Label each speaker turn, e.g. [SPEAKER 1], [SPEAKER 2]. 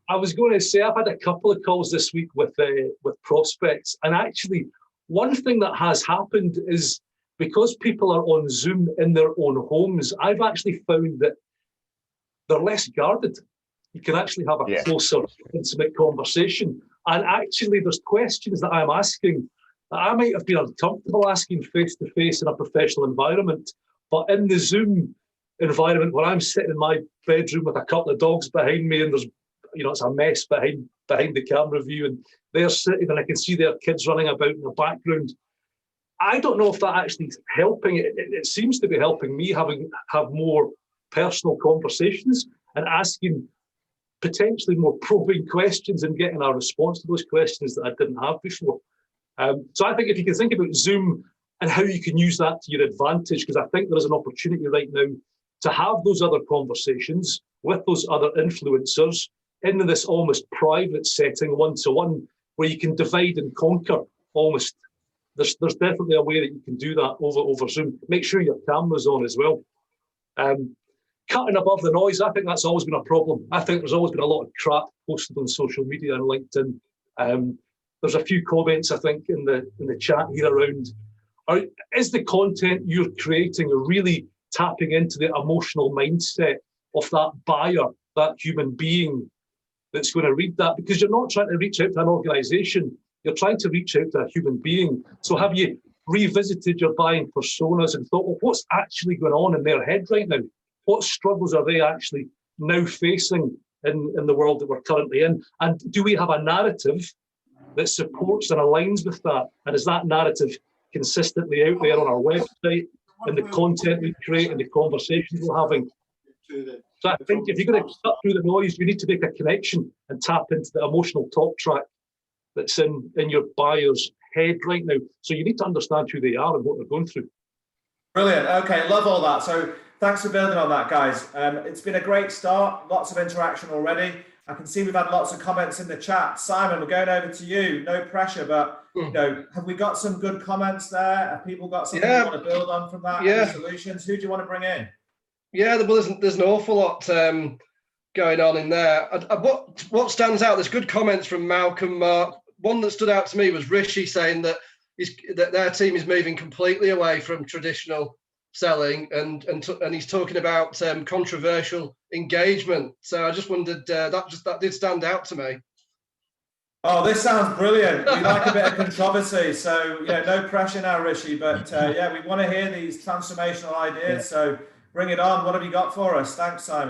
[SPEAKER 1] I was going to say I've had a couple of calls this week with prospects, and actually, one thing that has happened is because people are on Zoom in their own homes, I've actually found that they're less guarded. You can actually have a closer, intimate conversation. And actually, there's questions that I'm asking that I might have been uncomfortable asking face-to-face in a professional environment. But in the Zoom environment, where I'm sitting in my bedroom with a couple of dogs behind me, and there's, it's a mess behind the camera view, and they're sitting, and I can see their kids running about in the background. I don't know if that actually is helping. It seems to be helping me have more personal conversations and asking potentially more probing questions and getting a response to those questions that I didn't have before. So I think if you can think about Zoom and how you can use that to your advantage, because I think there is an opportunity right now to have those other conversations with those other influencers in this almost private setting, one-to-one, where you can divide and conquer almost. There's definitely a way that you can do that over Zoom. Make sure your camera's on as well. Cutting above the noise, I think that's always been a problem. I think there's always been a lot of crap posted on social media and LinkedIn. There's a few comments, I think, in the chat here around, is the content you're creating really tapping into the emotional mindset of that buyer, that human being that's going to read that? Because you're not trying to reach out to an organisation, you're trying to reach out to a human being. So have you revisited your buying personas and thought, well, what's actually going on in their head right now? What struggles are they actually now facing in the world that we're currently in? And do we have a narrative that supports and aligns with that? And is that narrative consistently out there on our website, and the content we create and the conversations we're having? So I think if you're going to cut through the noise, you need to make a connection and tap into the emotional talk track that's in your buyer's head right now. So you need to understand who they are and what they're going through.
[SPEAKER 2] Brilliant. Okay, love all that. So thanks for building on that, guys. It's been a great start. Lots of interaction already. I can see we've had lots of comments in the chat. Simon, we're going over to you. No pressure, but have we got some good comments there? Have people got something you want to build on from that? Any solutions? Who do you want to bring in?
[SPEAKER 3] Yeah, there's an awful lot going on in there. What stands out? There's good comments from Malcolm, Mark. One that stood out to me was Rishi saying that their team is moving completely away from traditional selling, and he's talking about controversial engagement. So I just wondered, that did stand out to me.
[SPEAKER 2] Oh, this sounds brilliant. We like a bit of controversy. So no pressure now, Rishi, but we want to hear these transformational ideas. So bring it on. What have you got for us? Thanks, Simon.